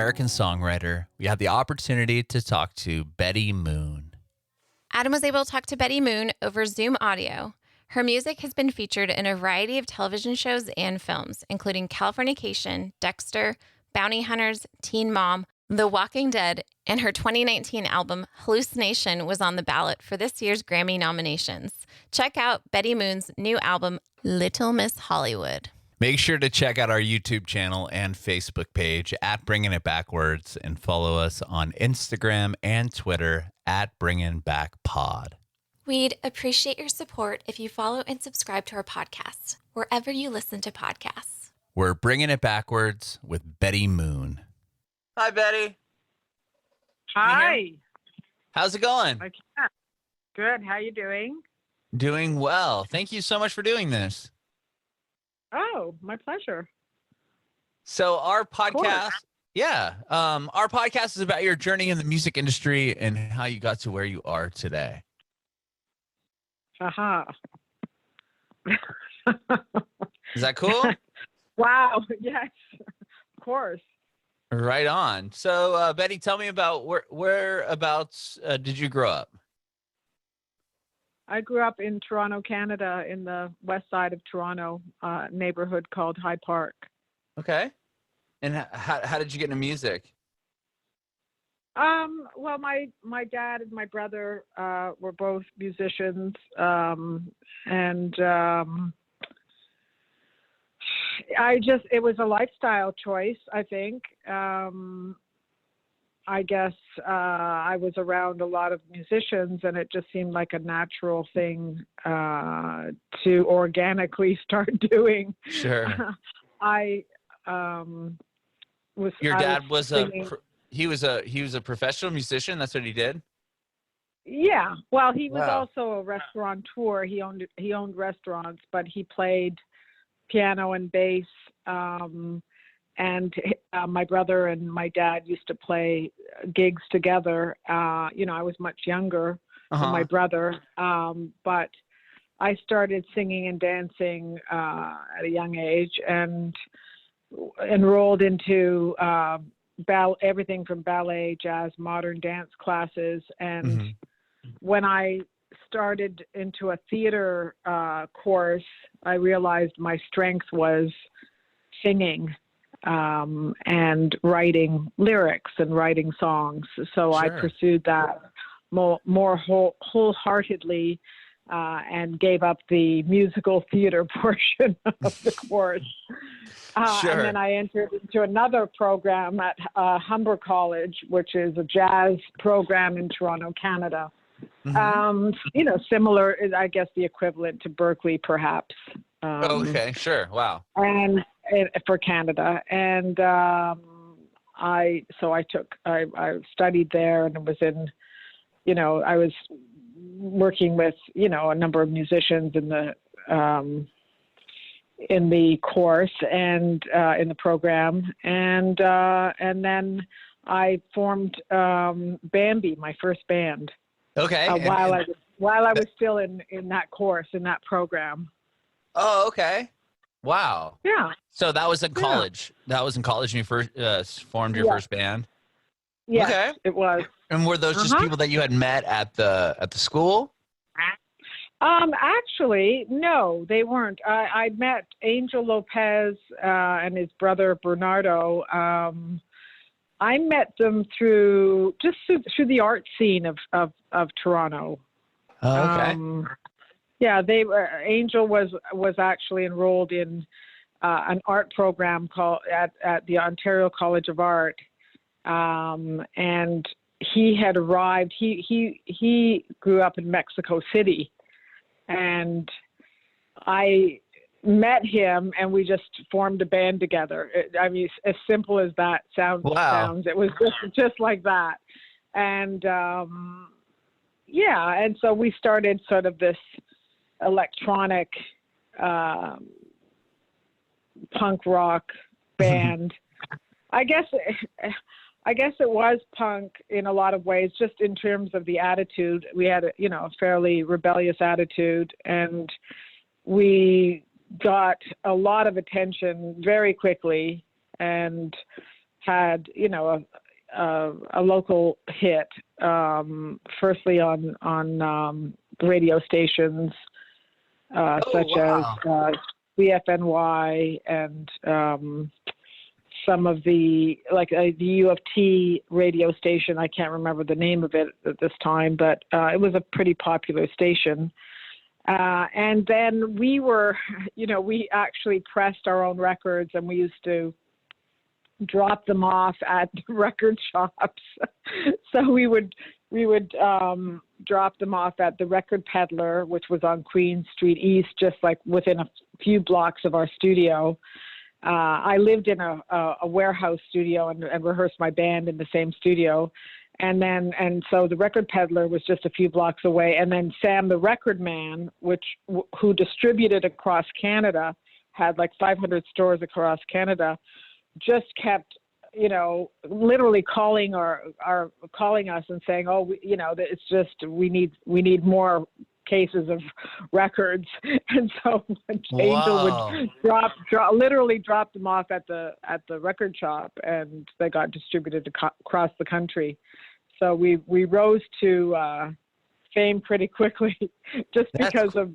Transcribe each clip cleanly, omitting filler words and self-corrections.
American songwriter, we had the opportunity to talk to Betty Moon. Adam was able to talk to Betty Moon over Zoom audio. Her music has been featured in a variety of television shows and films, including Californication, Dexter, Bounty Hunters, Teen Mom, The Walking Dead, and her 2019 album, Hellucination, was on the ballot for this year's Grammy nominations. Check out Betty Moon's new album, Little Miss Hollywood. Make sure to check out our YouTube channel and Facebook page at Bringing It Backwards and follow us on Instagram and Twitter at Bringing Back Pod. We'd appreciate your support if you follow and subscribe to our podcast, wherever you listen to podcasts. We're Bringing It Backwards with Betty Moon. Hi, Betty. Hi. How's it going? I can. Good. How you doing? Doing well. Thank you so much for doing this. Oh, my pleasure. So our podcast, our podcast is about your journey in the music industry and how you got to where you are today. Aha. Is that cool? Wow. Yes, of course. Right on. So, Betty, tell me about whereabouts did you grow up? I grew up in Toronto, Canada, in the west side of Toronto, neighborhood called High Park. Okay. And how did you get into music? Well, my dad and my brother were both musicians, and it was a lifestyle choice, I think. I guess I was around a lot of musicians, and it just seemed like a natural thing to organically start doing. Sure. Your dad was he was a professional musician. That's what he did. Yeah. Well, he was Wow. also a restaurateur. He owned restaurants, but he played piano and bass. And my brother and my dad used to play gigs together. I was much younger than my brother, but I started singing and dancing at a young age and enrolled into everything from ballet, jazz, modern dance classes. And when I started into a theater course, I realized my strength was singing. And writing lyrics and writing songs. So I pursued that more wholeheartedly and gave up the musical theater portion of the course. And then I entered into another program at Humber College, which is a jazz program in Toronto, Canada. Similar, I guess the equivalent to Berkeley, perhaps. Okay, sure. Wow. And for Canada, and I studied there, and was I was working with a number of musicians in the course and in the program, and then I formed Bambi, my first band. Okay. While I was still in that course, in that program. Oh, okay. Wow. Yeah. So that was in college. That was in college when you first formed your first band? Yeah, okay. It was. And were those just people that you had met at the school? Actually, no, they weren't. I met Angel Lopez and his brother Bernardo. I met them through the art scene of Toronto. Oh, okay. Yeah, Angel was actually enrolled in an art program called at the Ontario College of Art, and he had arrived. He grew up in Mexico City, and I met him, and we just formed a band together. I mean, as simple as that sounds. It was just like that, and and so we started sort of this electronic punk rock band. I guess it was punk in a lot of ways, just in terms of the attitude. We had a fairly rebellious attitude, and we got a lot of attention very quickly, and had, you know, a local hit, firstly on radio stations such as CFNY and some of the, like the U of T radio station. I can't remember the name of it at this time, but it was a pretty popular station. And then we were, you know, we actually pressed our own records, and we used to drop them off at record shops. So we would drop them off at the Record Peddler, which was on Queen Street East, just like within a few blocks of our studio. I lived in a warehouse studio and rehearsed my band in the same studio. And so the Record Peddler was just a few blocks away. And then Sam, the Record Man, who distributed across Canada, had like 500 stores across Canada, just kept, you know, literally calling us and saying, oh, you know, it's just, we need more cases of records. And so Angel would literally drop them off at the record shop, and they got distributed across the country. So we rose to fame pretty quickly, just because of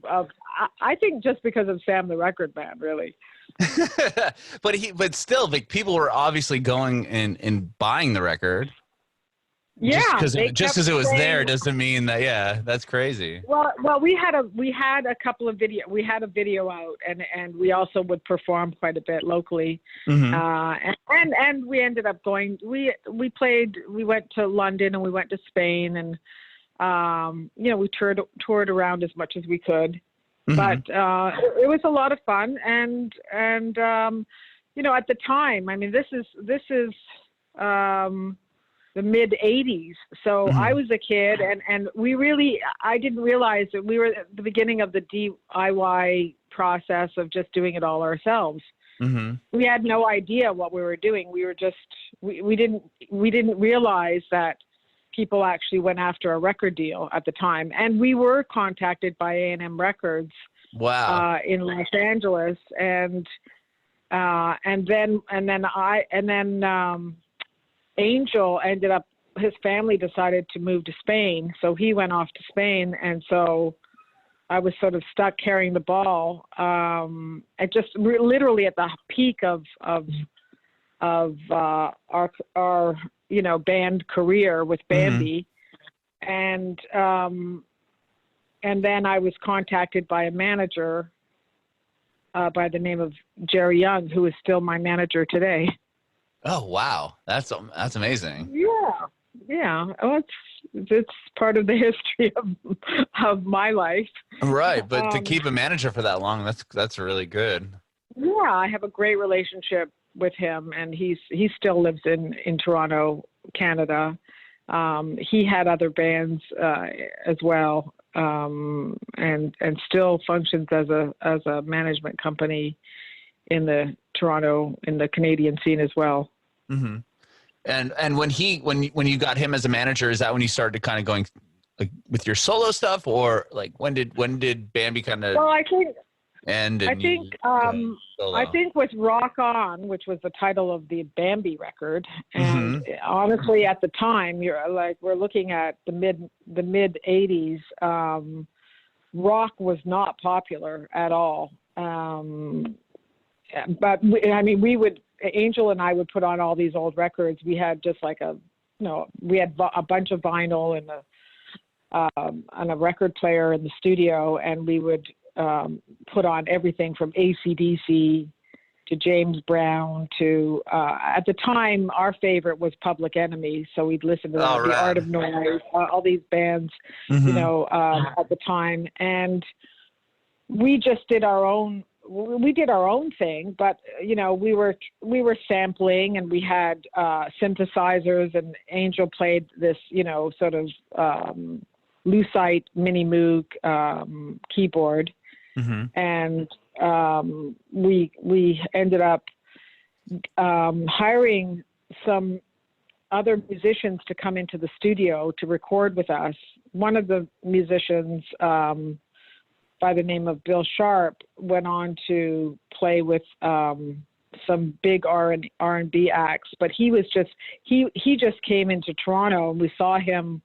I think just because of Sam the Record Man, really. but still, like, people were obviously going and buying the record. Yeah, just because it was there doesn't mean that. Yeah, that's crazy. Well, we had a couple of we had a video out, and we also would perform quite a bit locally. Mm-hmm. And we ended up going. We went to London, and we went to Spain, and you know, we toured around as much as we could. Mm-hmm. But it was a lot of fun, and you know, at the time, I mean, this is the mid 80s. So mm-hmm. I was a kid, and I didn't realize that we were at the beginning of the DIY process of just doing it all ourselves. Mm-hmm. We had no idea what we were doing. We were just, we didn't realize that people actually went after a record deal at the time. And we were contacted by A&M Records. Wow. In Los Angeles. And then Angel ended up, his family decided to move to Spain. So he went off to Spain. And so I was sort of stuck carrying the ball. And just literally at the peak of our, you know, band career with Bambi. Mm-hmm. And then I was contacted by a manager by the name of Jerry Young, who is still my manager today. Oh, wow. That's amazing. Yeah. Well, it's part of the history of my life. Right. But to keep a manager for that long, that's really good. Yeah. I have a great relationship with him, and he still lives in Toronto, Canada. He had other bands as well, and still functions as a management company in the Canadian scene as well. Mm-hmm. And when you got him as a manager, is that when you started kind of going like with your solo stuff, or like when did Bambi kind of? Well, I think with Rock On, which was the title of the Bambi record, and mm-hmm. honestly, at the time, we're looking at the mid 80s. Rock was not popular at all. But Angel and I would put on all these old records. We had just like we had a bunch of vinyl and a record player in the studio, and we would put on everything from AC/DC to James Brown to, at the time, our favorite was Public Enemy. So we'd listen to The Art of Noise, all these bands, mm-hmm. you know, at the time. And we just did our own thing, but, you know, we were sampling, and we had synthesizers, and Angel played this, you know, sort of Lucite Mini Moog keyboard. Mm-hmm. And we ended up hiring some other musicians to come into the studio to record with us. One of the musicians, by the name of Bill Sharp, went on to play with some big R&B acts, but he just came into Toronto, and we saw him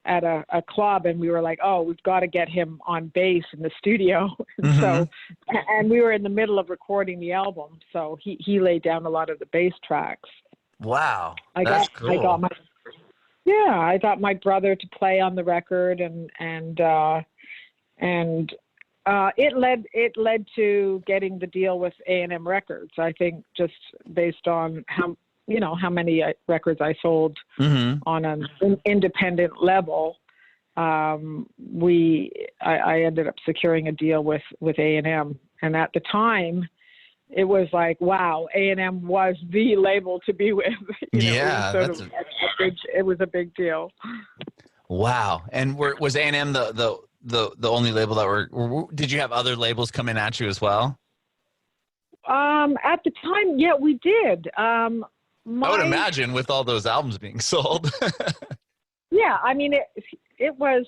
at a club, and we were like, oh, we've got to get him on bass in the studio. And we were in the middle of recording the album, so he laid down a lot of the bass tracks. Wow, I got my brother to play on the record, and it led to getting the deal with A&M Records. I think just based on how many records I sold on an independent level. I ended up securing a deal with A&M, and at the time, it was like, wow, A&M was the label to be with. It was a big deal. Wow. And was A&M the only label that did you have other labels coming at you as well? At the time, yeah, we did. I would imagine with all those albums being sold. Yeah, I mean, it was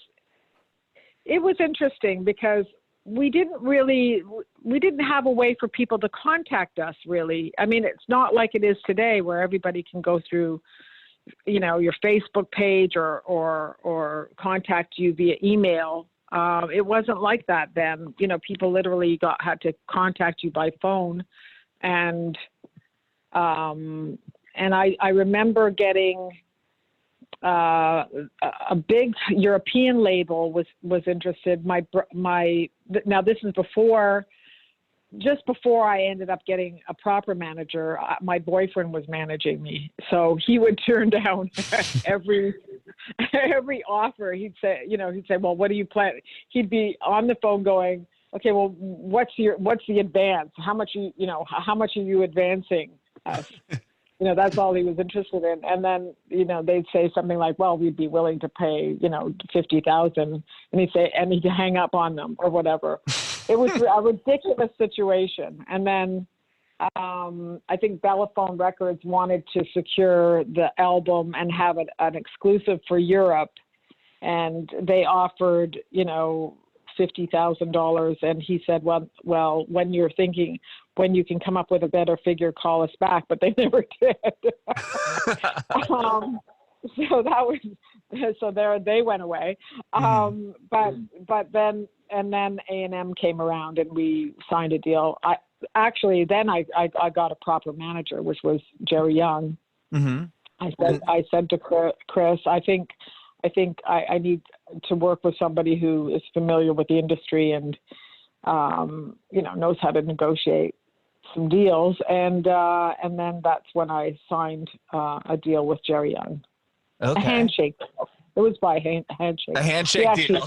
interesting because we didn't have a way for people to contact us, really. I mean, it's not like it is today where everybody can go through, your Facebook page or contact you via email. It wasn't like that then. People literally had to contact you by phone, and I remember getting a big European label was interested. Now this is just before I ended up getting a proper manager. My boyfriend was managing me, so he would turn down every offer. He'd say, well, what do you plan? He'd be on the phone going, okay, well, what's the advance? How much are you advancing us? That's all he was interested in. And then, they'd say something like, well, we'd be willing to pay, $50,000. And he'd hang up on them or whatever. It was a ridiculous situation. And then I think Bellaphone Records wanted to secure the album and have an exclusive for Europe. And they offered, $50,000. And he said, well, when you can come up with a better figure, call us back. But they never did. So there they went away. But then A&M came around and we signed a deal. I got a proper manager, which was Jerry Young. I said to Chris, I think I need to work with somebody who is familiar with the industry and knows how to negotiate some deals, and then that's when I signed a deal with Jerry Young. Okay. A handshake. It was by handshake. A handshake deal.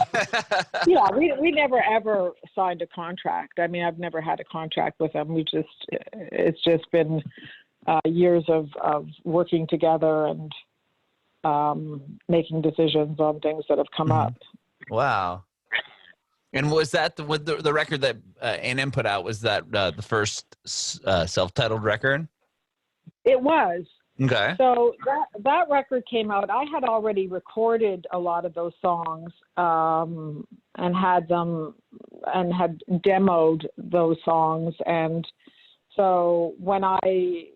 Yeah, we never ever signed a contract. I mean, I've never had a contract with them. It's just been years of working together and making decisions on things that have come up. Wow. And was that the record that A&M put out? Was that the first self-titled record? It was. Okay. So that record came out. I had already recorded a lot of those songs and had demoed those songs. And so when I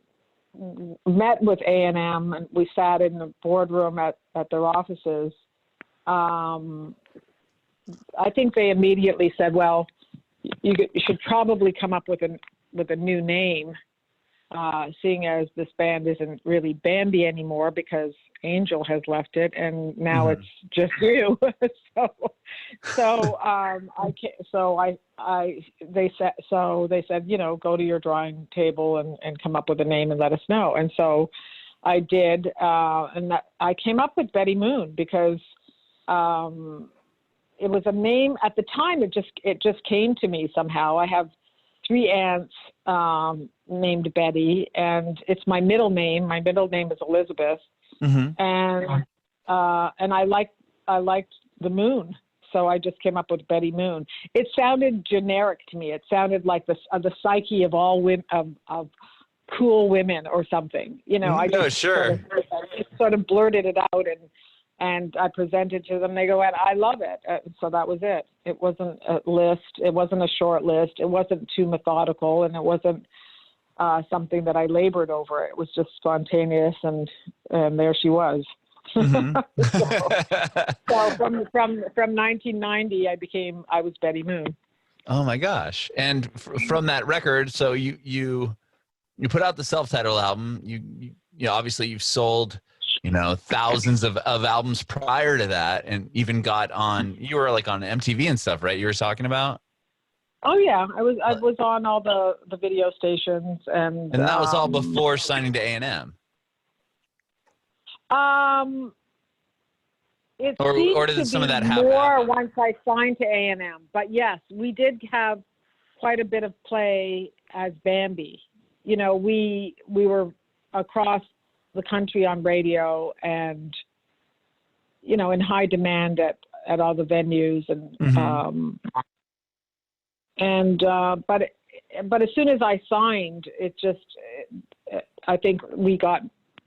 met with A&M and we sat in the boardroom at their offices, I think they immediately said, well, you should probably come up with a new name, seeing as this band isn't really Bambi anymore because Angel has left it and now it's just you. They said, go to your drawing table and come up with a name and let us know. And so I did, and I came up with Betty Moon because it was a name at the time. It just came to me somehow. I have 3 aunts named Betty, and it's my middle name. My middle name is Elizabeth, and I liked the moon, so I just came up with Betty Moon. It sounded generic to me. It sounded like the psyche of all women of cool women or something. I just sort of blurted it out and I presented to them. They go, and I love it. So that was it. It wasn't a list. It wasn't a short list. It wasn't too methodical, and it wasn't something that I labored over. It was just spontaneous, and there she was. Mm-hmm. So from 1990, I was Betty Moon. Oh my gosh! And from that record, so you put out the self-titled album. You know, obviously you've sold, you know, thousands of albums prior to that, and even got on. You were like on MTV and stuff, right? You were talking about. Oh yeah, I was on all the video stations, and that was all before signing to A&M. It or seemed did to some be of that happen more once I signed to A&M. But yes, we did have quite a bit of play as Bambi. You know, we were across the country on radio, and you know, in high demand at all the venues, and but as soon as I signed, I think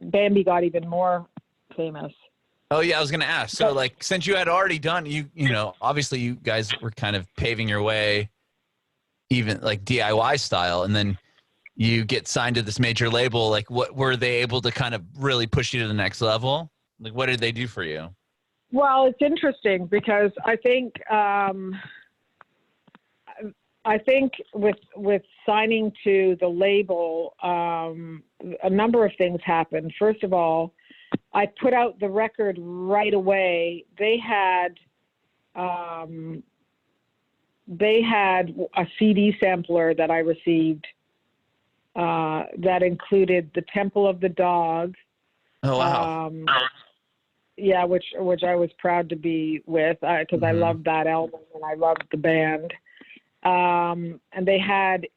Bambi got even more famous. Oh yeah, I was gonna ask. So like, since you had already done, you know, obviously you guys were kind of paving your way, even like DIY style, and then you get signed to this major label. Like, what were they able to kind of really push you to the next level? Like, what did they do for you? Well, it's interesting because I think with signing to the label, a number of things happened. First of all, I put out the record right away. They had a CD sampler that I received that included The Temple of the Dog. Oh wow! Yeah, which I was proud to be with because I loved that album and I loved the band. And they had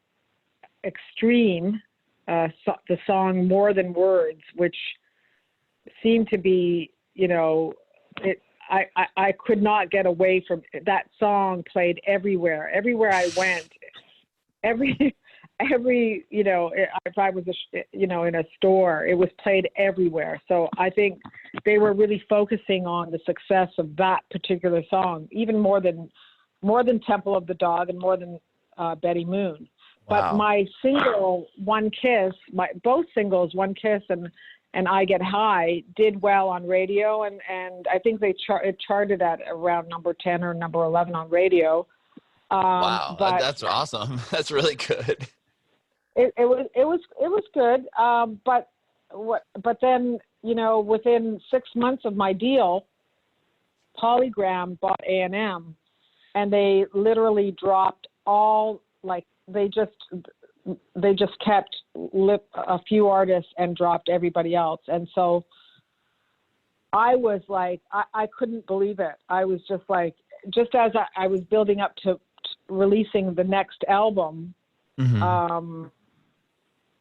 Exclaim, the song More Than Words, which seemed to be, you know, I could not get away from that song. Played everywhere I went, every you know, if I was in a store, it was played everywhere. So I think they were really focusing on the success of that particular song, even more than Temple of the Dog and more than Betty Moon. Wow. But my single One Kiss, both singles One Kiss and I Get High did well on radio, and I think it charted at around number 10 or number 11 on radio. Wow, but that's awesome. That's really good. It was good. But then, you know, within 6 months of my deal, Polygram bought A&M, and they literally dropped all, like, they just kept a few artists and dropped everybody else. And so I was like, I couldn't believe it. I was just like, just as I was building up to releasing the next album,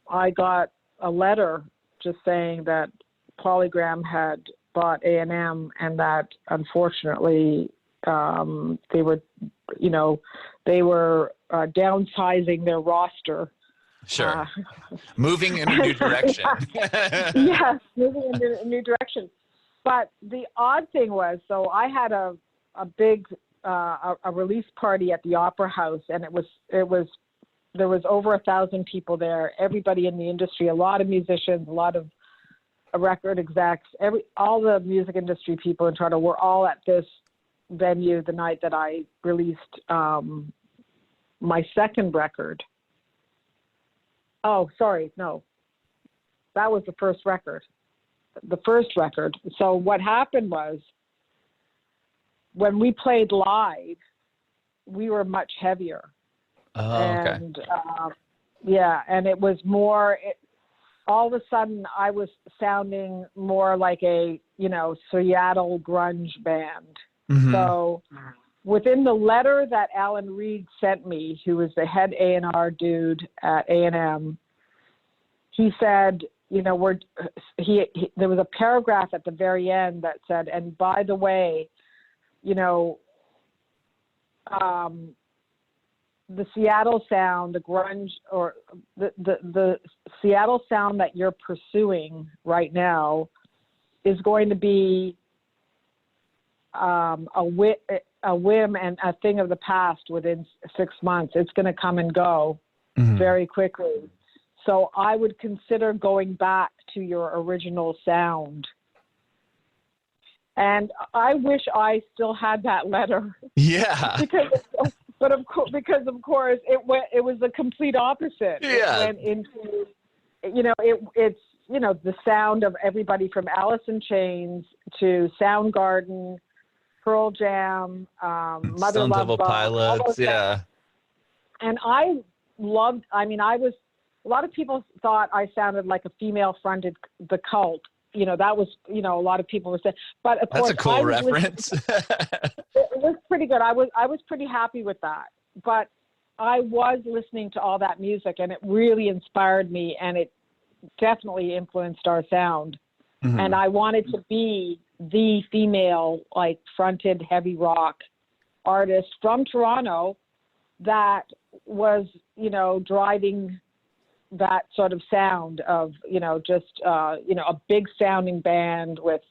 I got a letter just saying that Polygram had bought A&M, and that unfortunately they were downsizing their roster. Sure. Moving in a new direction. Yes, moving in a new direction. But the odd thing was, so I had a big a release party at the Opera House, and there was over 1,000 people there, everybody in the industry, a lot of musicians, a lot of record execs, all the music industry people in Toronto were all at this venue the night that I released my second record. Oh, sorry, no. That was the first record. So what happened was, when we played live, we were much heavier. Oh, okay. And and it was more. All of a sudden, I was sounding more like a Seattle grunge band. So within the letter that Alan Reed sent me, who was the head A&R dude at A&M, he said, there was a paragraph at the very end that said, and by the way, the Seattle sound, the grunge, or the Seattle sound that you're pursuing right now is going to be a whim and a thing of the past within 6 months. It's going to come and go very quickly. So I would consider going back to your original sound. And I wish I still had that letter. Yeah. because of course it was the complete opposite. Yeah. It went into, it's the sound of everybody from Alice in Chains to Soundgarden, Pearl Jam, Mother Stone Love Temple Bone, Pilots, yeah. And I loved. I mean, a lot of people thought I sounded like a female-fronted The Cult. That was, a lot of people were saying. But of course, that's a cool reference. It was pretty good. I was pretty happy with that. But I was listening to all that music, and it really inspired me, and it definitely influenced our sound. Mm-hmm. And I wanted to be the female, like, fronted heavy rock artist from Toronto that was, driving that sort of sound of, just, a big sounding band with,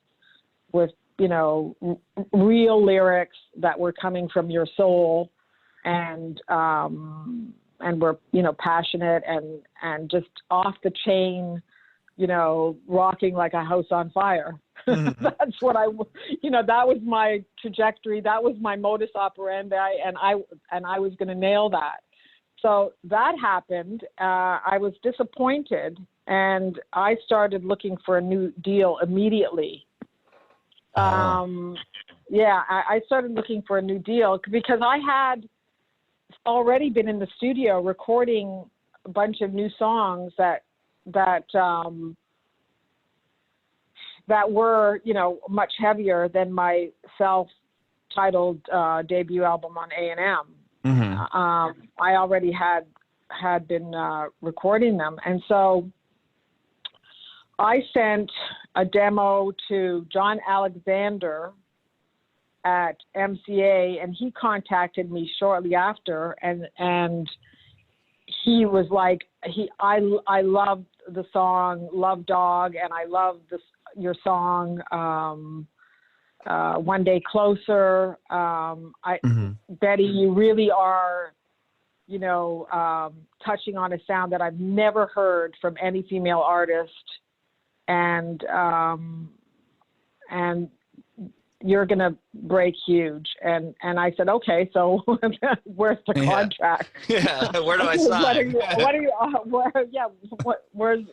real lyrics that were coming from your soul and were, passionate and just off the chain, rocking like a house on fire. Mm-hmm. That's what that was my trajectory. That was my modus operandi. And I was going to nail that. So that happened. I was disappointed, and I started looking for a new deal immediately. I started looking for a new deal because I had already been in the studio recording a bunch of new songs that were, much heavier than my self-titled debut album on A&M. Mm-hmm. I already had been recording them. And so I sent a demo to John Alexander at MCA, and he contacted me shortly after, and he was like, I loved the song Love Dog, and I loved your song One Day Closer. Mm-hmm. Betty, you really are, touching on a sound that I've never heard from any female artist, and you're gonna break huge. And I said, okay, so where's the contract? Yeah, where do I sign? Where's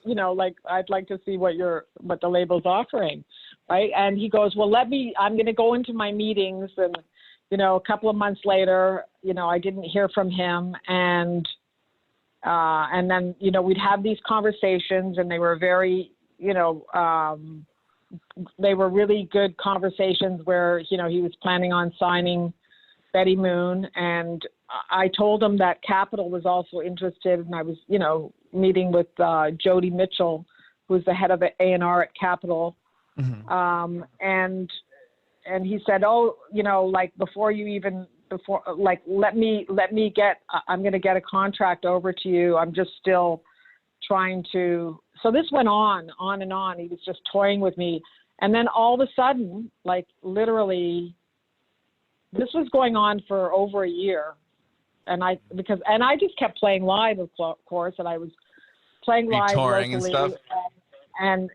I'd like to see what the label's offering, right? And he goes, well, I'm gonna go into my meetings, and a couple of months later, I didn't hear from him, and then we'd have these conversations, and they were very they were really good conversations where, he was planning on signing Betty Moon. And I told him that Capitol was also interested. And I was, meeting with Jody Mitchell, who's the head of A&R at Capitol. Mm-hmm. And he said, I'm going to get a contract over to you. I'm just still trying to. So this went on and on. He was just toying with me. And then all of a sudden, like literally, this was going on for over a year. And I just kept playing live, of course, and I was playing live touring locally and stuff. And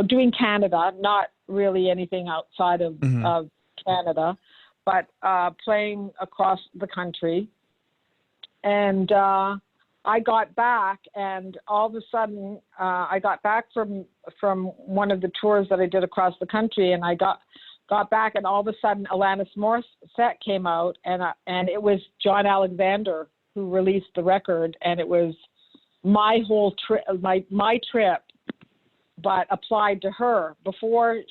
doing Canada, not really anything outside of, mm-hmm. of Canada, but playing across the country. And I got back, and all of a sudden, I got back from one of the tours that I did across the country, and I got back, and all of a sudden, Alanis Morissette came out, and it was John Alexander who released the record, and it was my whole trip, my trip, but applied to her before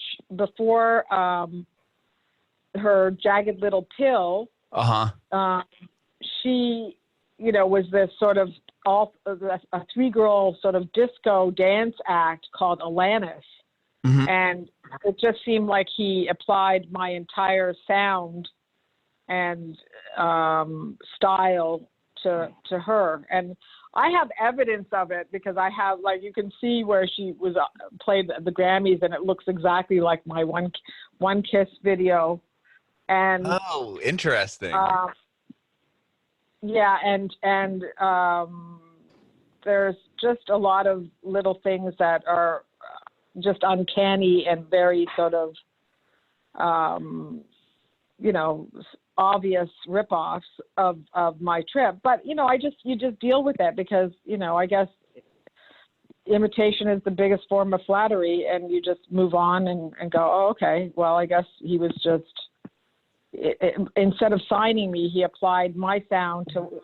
her Jagged Little Pill. She, was this sort of a three-girl sort of disco dance act called Alanis. Mm-hmm. And it just seemed like he applied my entire sound and style to her. And I have evidence of it because I have, you can see where she was played the Grammys, and it looks exactly like my One Kiss video. And oh, interesting. Yeah, and there's just a lot of little things that are just uncanny and very sort of, you know, obvious ripoffs of my trip. But, you know, you just deal with it because, you know, I guess imitation is the biggest form of flattery, and you just move on and go, oh, okay, well, I guess he was just, instead of signing me, he applied my sound to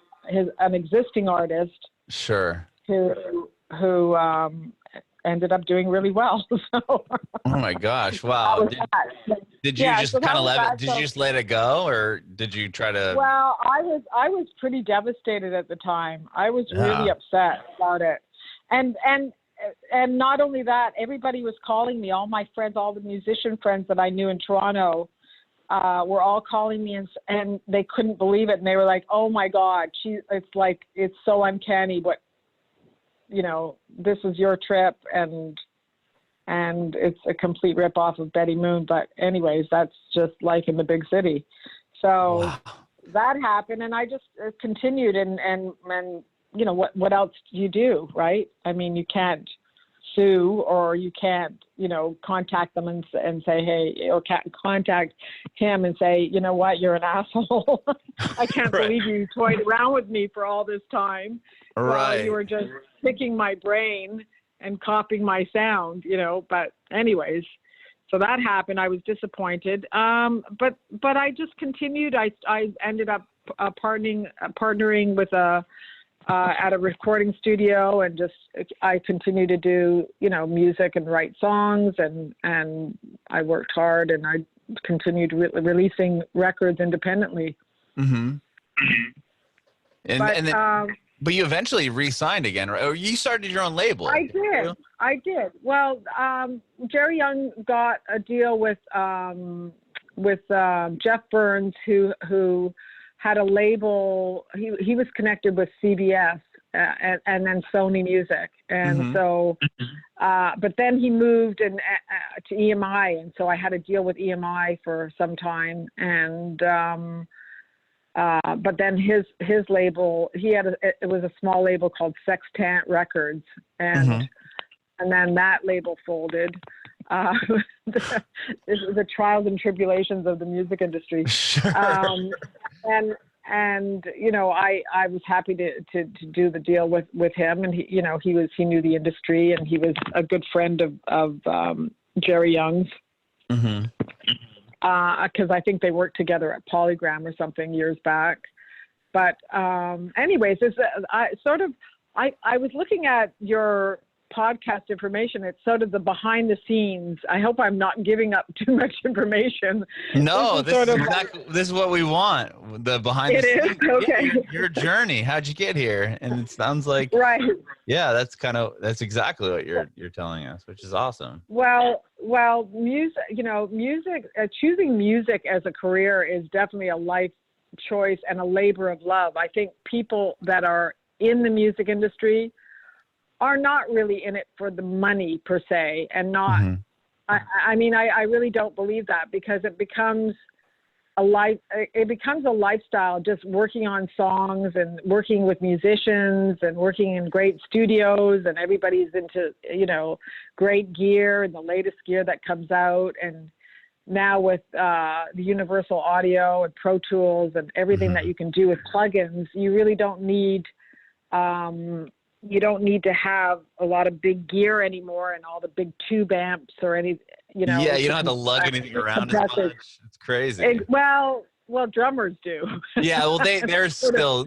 an existing artist. Sure. Who ended up doing really well. So, oh my gosh! Wow. Did you just kind of did you just let it go, or did you try to? Well, I was pretty devastated at the time. I was really upset about it, and not only that, everybody was calling me. All my friends, all the musician friends that I knew in Toronto, were all calling me, and they couldn't believe it, and they were like, "Oh my God, it's so uncanny, but." You know, this is your trip, and it's a complete ripoff of Betty Moon. But anyways, that's just life in the big city. So that happened, and I just continued. And you know, what else do you do, right? I mean, you can't sue, or you can't, you know, contact them and say, hey, or contact him and say, you know what, you're an asshole. I can't believe you toyed around with me for all this time. Right. You were just picking my brain and copying my sound, you know. But anyways, so that happened. I was disappointed. But I just continued. I ended up partnering with at a recording studio, and I continued to do, you know, music and write songs, and I worked hard, and I continued releasing records independently. Mm-hmm. But you eventually re-signed again, right? Or you started your own label. I did. Well, Jerry Young got a deal with Jeff Burns, who had a label. He was connected with CBS and then Sony Music, and so. But then he moved to EMI, and so I had a deal with EMI for some time, and. But then his label, it was a small label called Sextant Records, and then that label folded. The trials and tribulations of the music industry. Sure. And you know, I was happy to do the deal with him, and he knew the industry, and he was a good friend of Jerry Young's. Mm-hmm. Because I think they worked together at Polygram or something years back. But anyways, I was looking at your podcast information. It's sort of the behind the scenes. I hope I'm not giving up too much information. No, this is what we want. The behind the scenes. Okay. Yeah, your journey. How'd you get here? And it sounds like yeah, that's exactly what you're telling us, which is awesome. Well, music, choosing music as a career is definitely a life choice and a labor of love. I think people that are in the music industry are not really in it for the money per se, and not, I mean, I really don't believe that, because it becomes a lifestyle, just working on songs and working with musicians and working in great studios, and everybody's into, you know, great gear and the latest gear that comes out. And now with the Universal Audio and Pro Tools and everything that you can do with plugins, you really don't need, you don't need to have a lot of big gear anymore and all the big tube amps or any, you know. Yeah, you don't have to lug anything around as much. It's crazy. Well, drummers do. Yeah, well, they're still.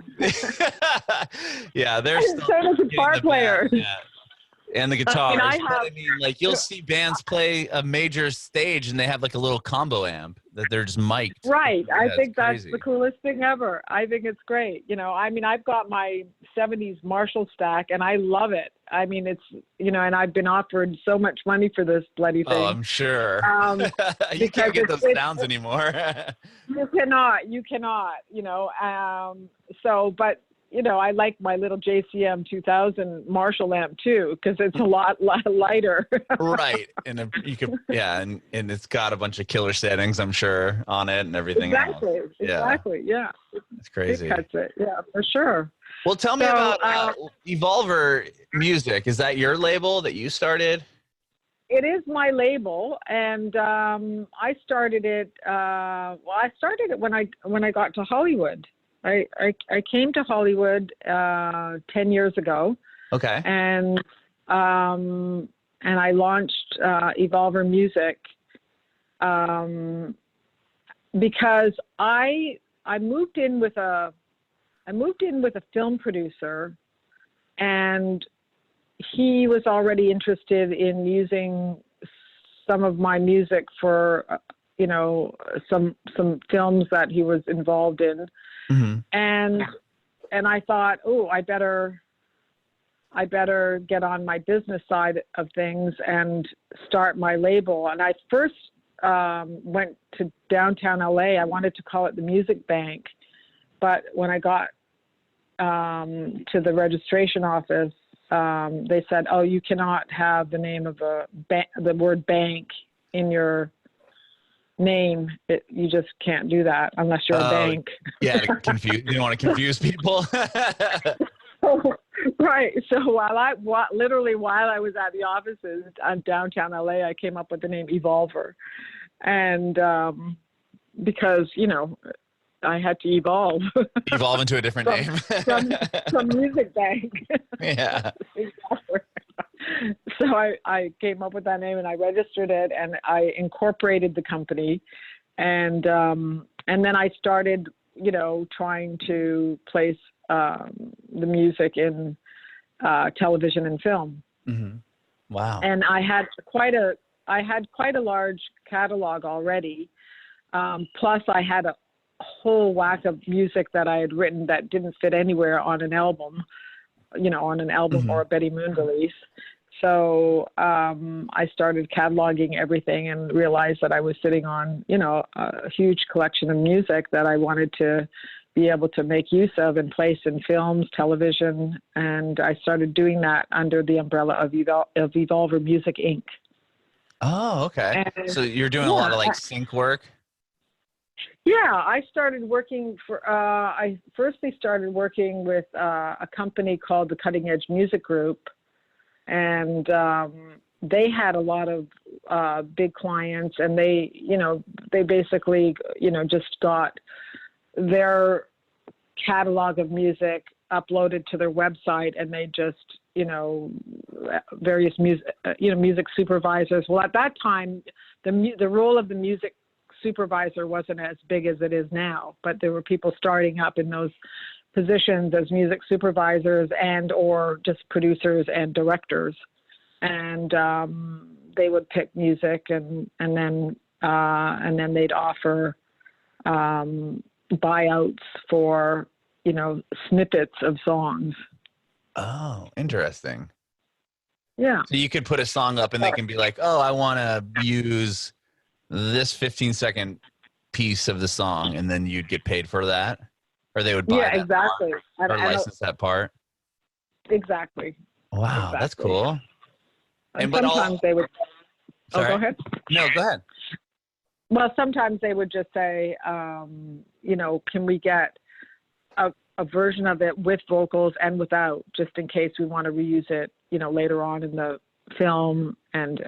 Yeah, they're still. So does the guitar player. Yeah. And the guitars. I mean, like, you'll see bands play a major stage and they have like a little combo amp that they're just mic'd. Right. Yeah, I think that's the coolest thing ever. I think it's great. You know, I mean, I've got my 70s Marshall stack and I love it. I mean, it's, you know, and I've been offered so much money for this bloody thing. Oh, I'm sure. You can't get those sounds anymore. You cannot, you know. So, but, you know, I like my little JCM 2000 Marshall amp too, because it's a lot lighter. Right, and you could, and it's got a bunch of killer settings, I'm sure, on it and everything exactly. else. Exactly, yeah. It's crazy. It cuts it, yeah, for sure. Well, tell me about Evolver Music. Is that your label that you started? It is my label, and I started it. I started it when I got to Hollywood. I came to Hollywood 10 years ago. Okay. And I launched Evolver Music because I moved in with a film producer, and he was already interested in using some of my music for, some films that he was involved in. Mm-hmm. And I thought, I better get on my business side of things and start my label. And I first went to downtown LA. I wanted to call it the Music Bank, but when I got to the registration office, they said, you cannot have the name of the word bank in your name. You just can't do that unless you're a bank. Yeah, you don't want to confuse people. Right. So while I was at the offices on downtown LA, I came up with the name Evolver, and because I had to evolve into a different name from Music Bank. Yeah. So I came up with that name, and I registered it, and I incorporated the company, and then I started trying to place the music in television and film. Mm-hmm. Wow. And I had quite a large catalog already. Plus I had a whole whack of music that I had written that didn't fit anywhere on an album, Mm-hmm. or a Betty Moon release. So I started cataloging everything and realized that I was sitting on, a huge collection of music that I wanted to be able to make use of and place in films, television. And I started doing that under the umbrella of Evolver Music, Inc. Oh, okay. And, so you're doing a lot of sync work? Yeah, I started working I firstly started working with a company called the Cutting Edge Music Group. And they had a lot of big clients, and they basically, just got their catalog of music uploaded to their website, and they just, various music supervisors. Well, at that time, the role of the music supervisor wasn't as big as it is now, but there were people starting up in those positions as music supervisors and or just producers and directors, and they would pick music and then they'd offer buyouts for snippets of songs. Oh, interesting. Yeah. So you could put a song up and they can be like, I want to use this 15-second piece of the song, and then you'd get paid for that. Or they would buy that exactly. part, or license that part. Exactly. Wow, exactly. That's cool. And sometimes they would. Sorry? Go ahead. No, go ahead. Well, sometimes they would just say, can we get a version of it with vocals and without, just in case we want to reuse it, later on in the film, and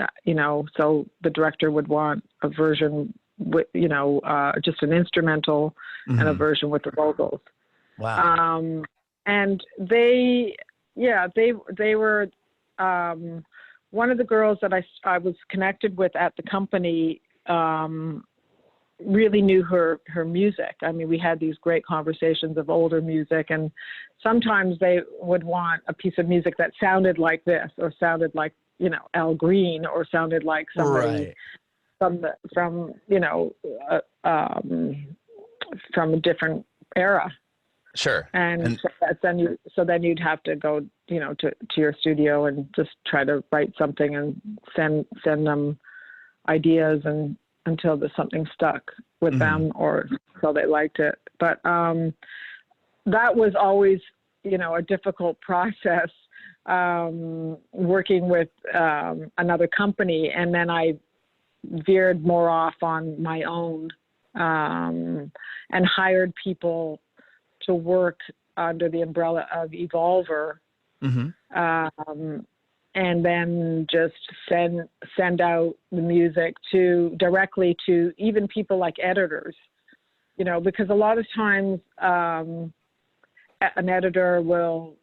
so the director would want a version with just an instrumental, mm-hmm. and a version with the vocals. Wow. And they were one of the girls that I was connected with at the company really knew her music. I mean, we had these great conversations of older music, and sometimes they would want a piece of music that sounded like this, or sounded like Al Green, or sounded like somebody. Right. From a different era. Sure. And so then you'd have to go, to your studio and just try to write something and send them ideas, and until there's something stuck with mm-hmm. them, or so they liked it. But that was always, a difficult process, working with another company, and then I veered more off on my own, and hired people to work under the umbrella of Evolver. And then just send out the music directly to even people like editors, you know, because a lot of times an editor will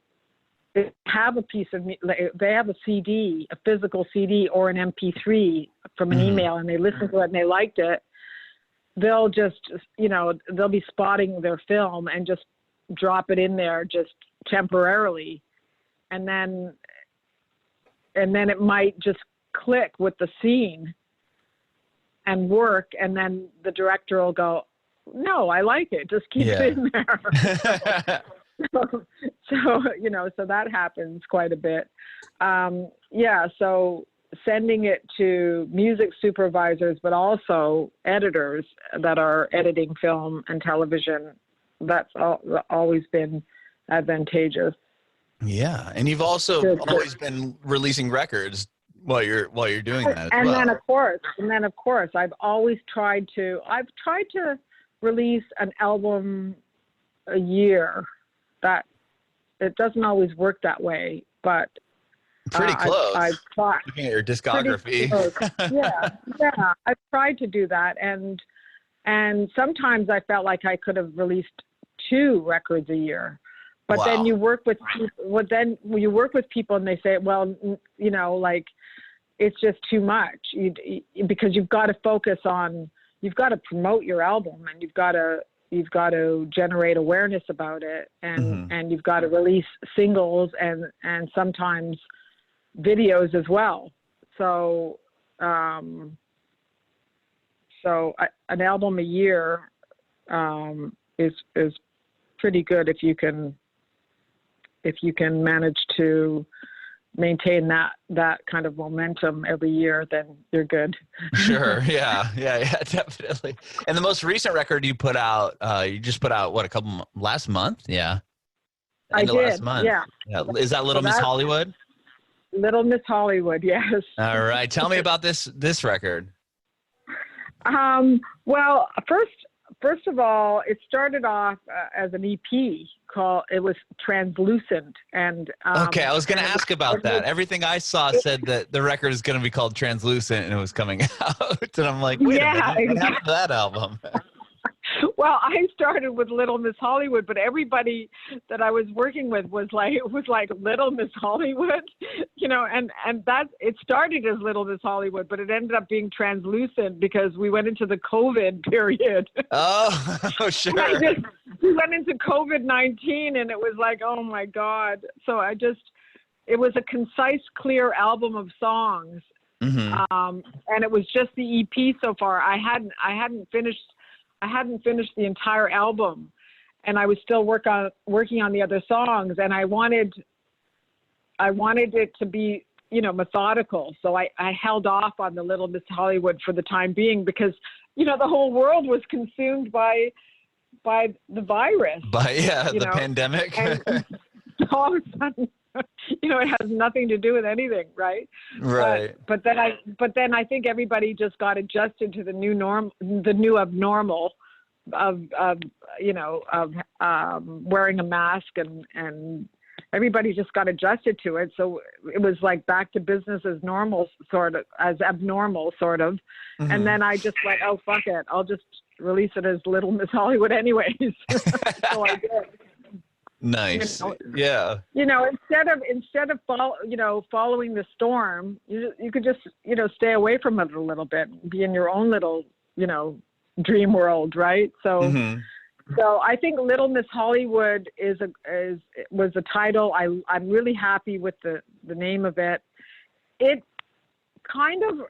have a piece of, they have a CD, a physical CD or an MP3 from an email, and they listen to it and they liked it. They'll just, you know, they'll be spotting their film and just drop it in there just temporarily. And then it might just click with the scene and work. And then the director will go, no, I like it. Just keep it in there. So, you know, so that happens quite a bit. So sending it to music supervisors, but also editors that are editing film and television, that's always been advantageous. Yeah, and you've also always been releasing records while you're doing that. And then of course, I've tried to release an album a year. That it doesn't always work that way, but pretty close. I've tried. Looking at your discography. Yeah, I've tried to do that, and sometimes I felt like I could have released 2 records a year. But then you work with people and they say, well, you know, like it's just too much because you've got to focus on, you've got to promote your album, and you've got to generate awareness about it, and you've got to release singles and sometimes videos as well. So an album a year is pretty good if you can manage to maintain that kind of momentum every year, then you're good. Sure. Yeah, definitely. And the most recent record you put out, you just put out last month? Yeah. I did. Last month. Yeah. Is that Little Miss Hollywood? Little Miss Hollywood. Yes. All right. Tell me about this record. Well, first of all, it started off as an EP it was Translucent. And okay, I was going to ask about that. Everything I saw said that the record is going to be called Translucent and it was coming out. And I'm like, wait a minute, what happened to that album? Well, I started with Little Miss Hollywood, but everybody that I was working with was like Little Miss Hollywood, you know, and it started as Little Miss Hollywood, but it ended up being Translucent because we went into the COVID period. Oh, sure. We went into COVID-19 and it was like, oh my God. So it was a concise, clear album of songs. And it was just the EP so far. I hadn't finished the entire album, and I was still working on the other songs, and I wanted it to be, you know, methodical. So I held off on the Little Miss Hollywood for the time being because, you know, the whole world was consumed by the virus. The pandemic. And all of a sudden, you know, it has nothing to do with anything, right? Right. But then I think everybody just got adjusted to the new abnormal of wearing a mask, and everybody just got adjusted to it. So it was like back to business as normal, sort of, as abnormal, sort of. And then I just went, oh, fuck it, I'll just release it as Little Miss Hollywood anyways. So I did. Nice. You know, yeah. You know, instead of following the storm, you could just, you know, stay away from it a little bit, be in your own little, you know, dream world, right? So, so I think Little Miss Hollywood was a title. I'm really happy with the name of it. It kind of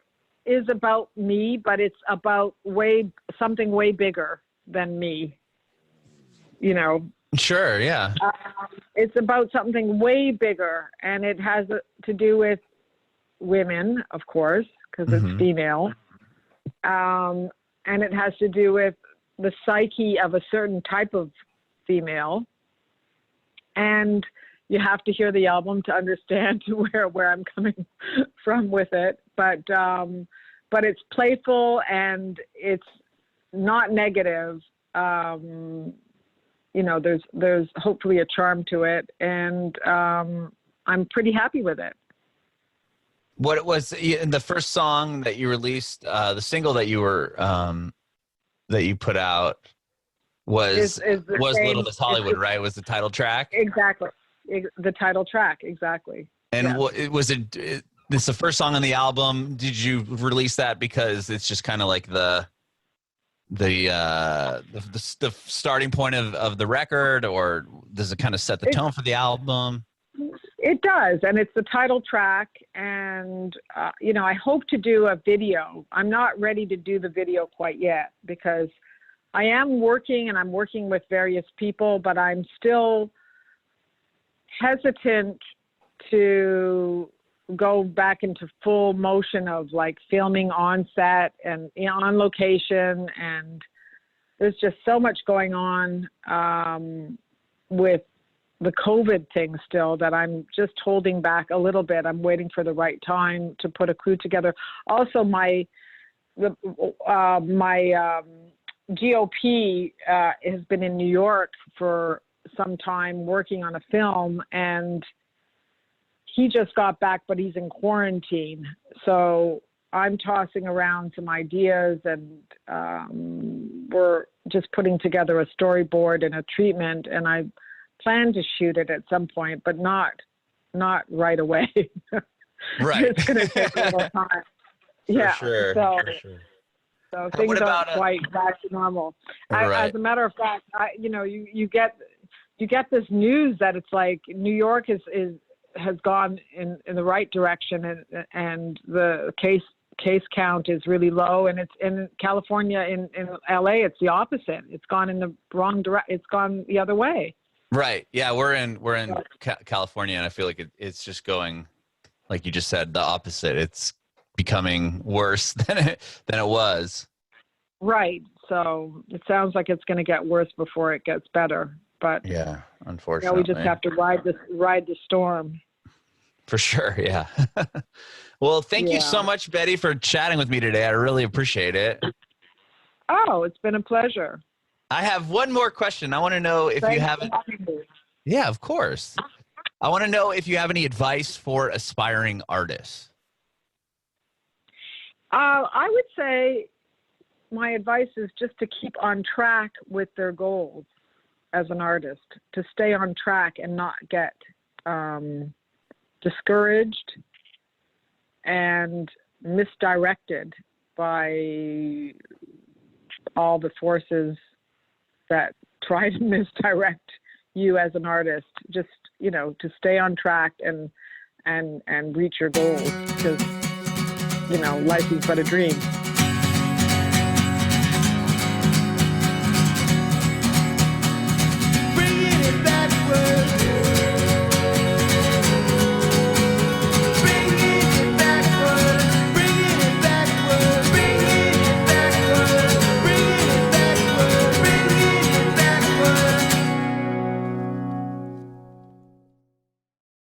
is about me, but it's about something way bigger than me. You know. Sure, yeah. It's about something way bigger, and it has to do with women, of course, because it's female. And it has to do with the psyche of a certain type of female. And you have to hear the album to understand where I'm coming from with it. But it's playful and it's not negative. you know, there's hopefully a charm to it, and I'm pretty happy with it. What it was in the first song that you released, the single that you were that you put out was Little Miss Hollywood, right? Was the title track? Exactly, the title track, exactly. And yes. what was it? This is the first song on the album. Did you release that because it's just kind of like the starting point of the record, or does it kind of set the tone for the album? It does, and it's the title track, and you know, I hope to do a video. I'm not ready to do the video quite yet because I am working, and I'm working with various people, but I'm still hesitant to go back into full motion of like filming on set and on location, and there's just so much going on with the COVID thing still that I'm just holding back a little bit. I'm waiting for the right time to put a crew together. Also, my GOP has been in New York for some time working on a film, and he just got back, but he's in quarantine. So I'm tossing around some ideas, and we're just putting together a storyboard and a treatment, and I plan to shoot it at some point, but not right away. Right. It's going to take a little time. For sure. So things aren't quite back to normal. Right. As a matter of fact, you know, you get this news that it's like New York has gone in the right direction, and the case count is really low, and it's in California, in LA, it's the opposite. It's gone in the wrong direction. It's gone the other way. Right. Yeah, we're in California, and I feel like it's just going, like you just said, the opposite. It's becoming worse than it was. Right. So it sounds like it's going to get worse before it gets better. But yeah, unfortunately, you know, we just have to ride the storm. For sure. Yeah. Well, thank you so much, Betty, for chatting with me today. I really appreciate it. Oh, it's been a pleasure. I have one more question. I want to know if you haven't. Yeah, of course. I want to know if you have any advice for aspiring artists. I would say my advice is just to keep on track with their goals as an artist, to stay on track and not get discouraged and misdirected by all the forces that try to misdirect you as an artist. Just, you know, to stay on track and reach your goals, because, you know, life is but a dream. Bringing it backward.